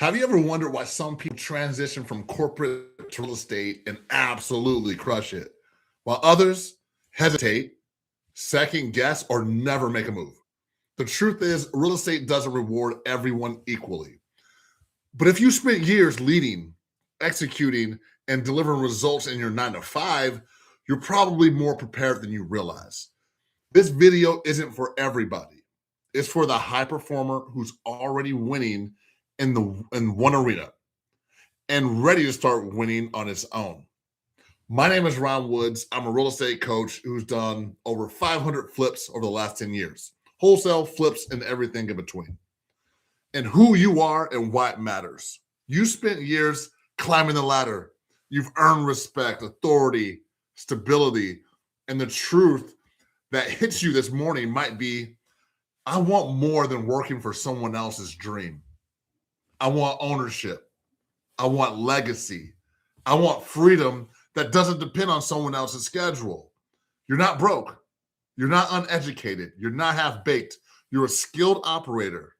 Have you ever wondered why some people transition from corporate to real estate and absolutely crush it, while others hesitate, second guess, or never make a move? The truth is, real estate doesn't reward everyone equally. But if you spent years leading, executing, and delivering results in your 9 to 5, you're probably more prepared than you realize. This video isn't for everybody. It's for the high performer who's already winning in one arena and ready to start winning on its own. My name is Ron Woods. I'm a real estate coach who's done over 500 flips over the last 10 years, wholesale flips and everything in between. And who you are and why it matters. You spent years climbing the ladder. You've earned respect, authority, stability, and the truth that hits you this morning might be, I want more than working for someone else's dream. I want ownership. I want legacy. I want freedom that doesn't depend on someone else's schedule. You're not broke. You're not uneducated. You're not half-baked. You're a skilled operator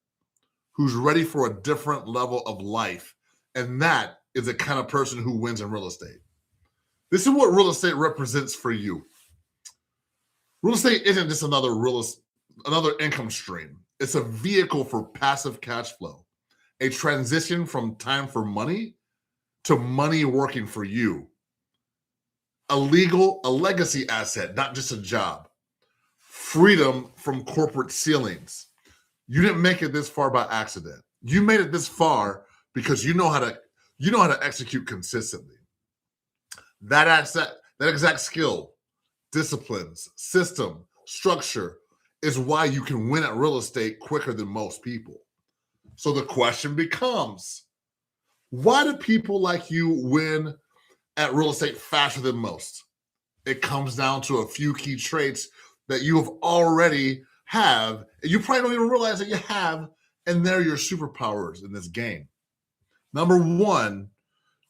who's ready for a different level of life. And that is the kind of person who wins in real estate. This is what real estate represents for you. Real estate isn't just another income stream. It's a vehicle for passive cash flow, a transition from time for money to money working for you. A legacy asset, not just a job. Freedom from corporate ceilings. You didn't make it this far by accident. You made it this far because you know how to execute consistently. That exact skill, disciplines, system, structure is why you can win at real estate quicker than most people. So the question becomes, why do people like you win at real estate faster than most? It comes down to a few key traits that you have already have, and you probably don't even realize that you have, and they're your superpowers in this game. Number one,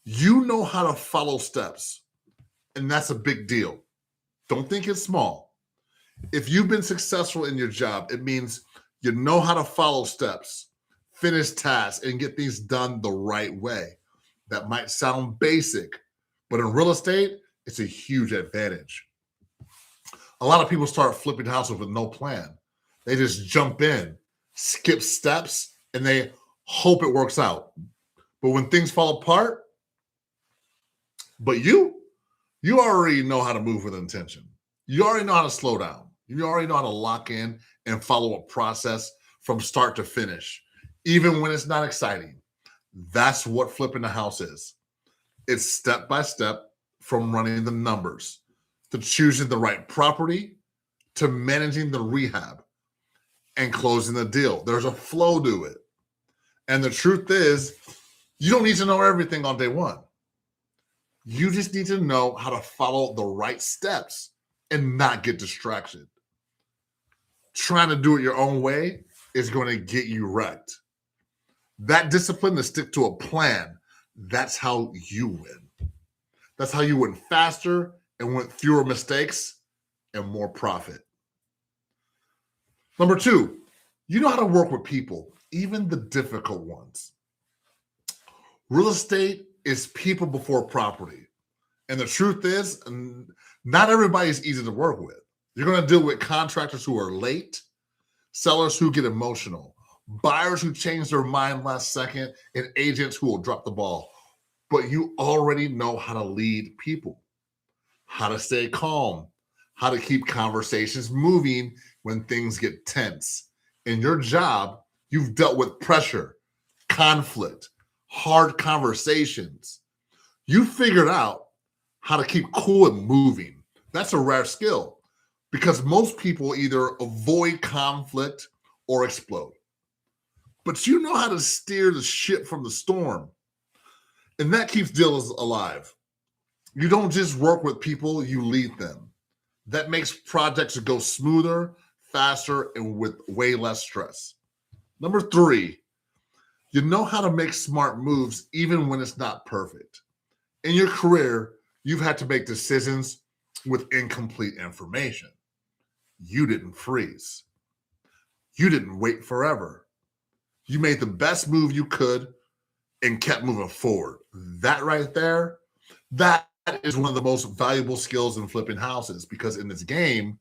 you know how to follow steps, and that's a big deal. Don't think it's small. If you've been successful in your job, it means you know how to follow steps, finish tasks, and get things done the right way. That might sound basic, but in real estate, it's a huge advantage. A lot of people start flipping houses with no plan. They just jump in, skip steps, and they hope it works out. But when things fall apart, you already know how to move with intention. You already know how to slow down. You already know how to lock in and follow a process from start to finish, even when it's not exciting. That's what flipping the house is. It's step by step, from running the numbers to choosing the right property to managing the rehab and closing the deal. There's a flow to it. And the truth is, you don't need to know everything on day one. You just need to know how to follow the right steps and not get distracted. Trying to do it your own way is going to get you wrecked. That discipline to stick to a plan, that's how you win. That's how you win faster and with fewer mistakes and more profit. Number two, you know how to work with people, even the difficult ones. Real estate is people before property. And the truth is, not everybody is easy to work with. You're going to deal with contractors who are late, sellers who get emotional, buyers who change their mind last second, and agents who will drop the ball. But you already know how to lead people, how to stay calm, how to keep conversations moving when things get tense. In your job, you've dealt with pressure, conflict, hard conversations. You figured out how to keep cool and moving. That's a rare skill because most people either avoid conflict or explode. But you know how to steer the ship from the storm. And that keeps deals alive. You don't just work with people, you lead them. That makes projects go smoother, faster, and with way less stress. Number three, you know how to make smart moves even when it's not perfect. In your career, you've had to make decisions with incomplete information. You didn't freeze. You didn't wait forever. You made the best move you could and kept moving forward. That right there, that is one of the most valuable skills in flipping houses, because in this game,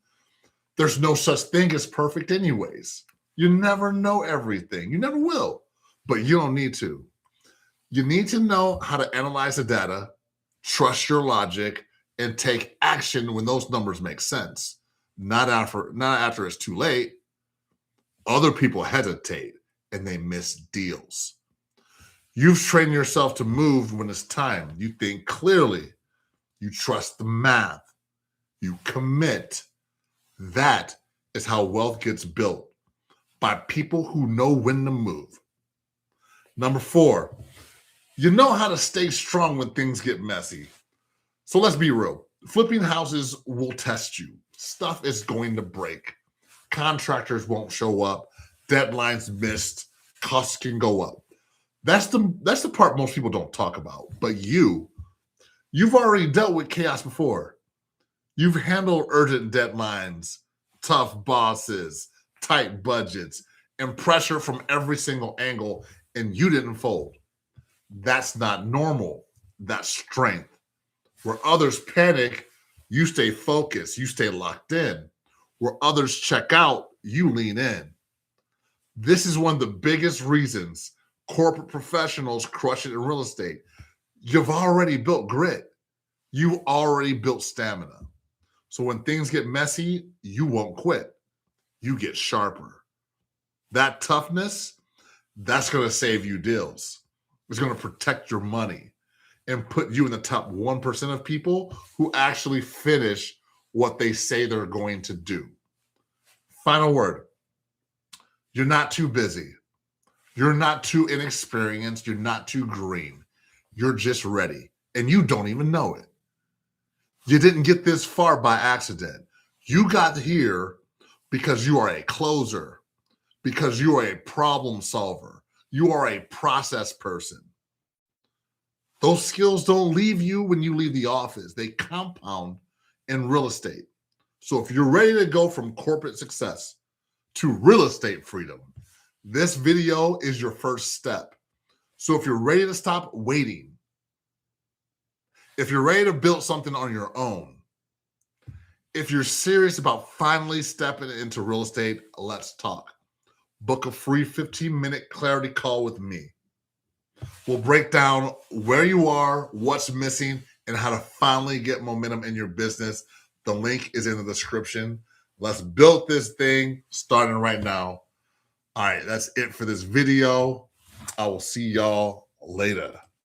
there's no such thing as perfect anyways. You never know everything. You never will, but you don't need to. You need to know how to analyze the data, trust your logic, and take action when those numbers make sense. Not after it's too late. Other people hesitate and they miss deals. You've trained yourself to move when it's time. You think clearly. You trust the math. You commit. That is how wealth gets built, by people who know when to move. Number 4, you know how to stay strong when things get messy. So let's be real. Flipping houses will test you. Stuff is going to break. Contractors won't show up. Deadlines missed. Costs can go up. That's the part most people don't talk about. But you've already dealt with chaos before. You've handled urgent deadlines, tough bosses, tight budgets, and pressure from every single angle, and you didn't fold. That's not normal. That's strength. Where others panic, you stay focused, you stay locked in. Where others check out, you lean in. This is one of the biggest reasons corporate professionals crush it in real estate. You've already built grit. You already built stamina. So when things get messy, you won't quit. You get sharper. That toughness, that's going to save you deals. It's going to protect your money and put you in the top 1% of people who actually finish what they say they're going to do. Final word. You're not too busy. You're not too inexperienced. You're not too green. You're just ready, and you don't even know it. You didn't get this far by accident. You got here because you are a closer, because you are a problem solver. You are a process person. Those skills don't leave you when you leave the office. They compound in real estate. So if you're ready to go from corporate success to real estate freedom, this video is your first step. So if you're ready to stop waiting, if you're ready to build something on your own, if you're serious about finally stepping into real estate, let's talk. Book a free 15-minute clarity call with me. We'll break down where you are, what's missing, and how to finally get momentum in your business. The link is in the description. Let's build this thing starting right now. All right, that's it for this video. I will see y'all later.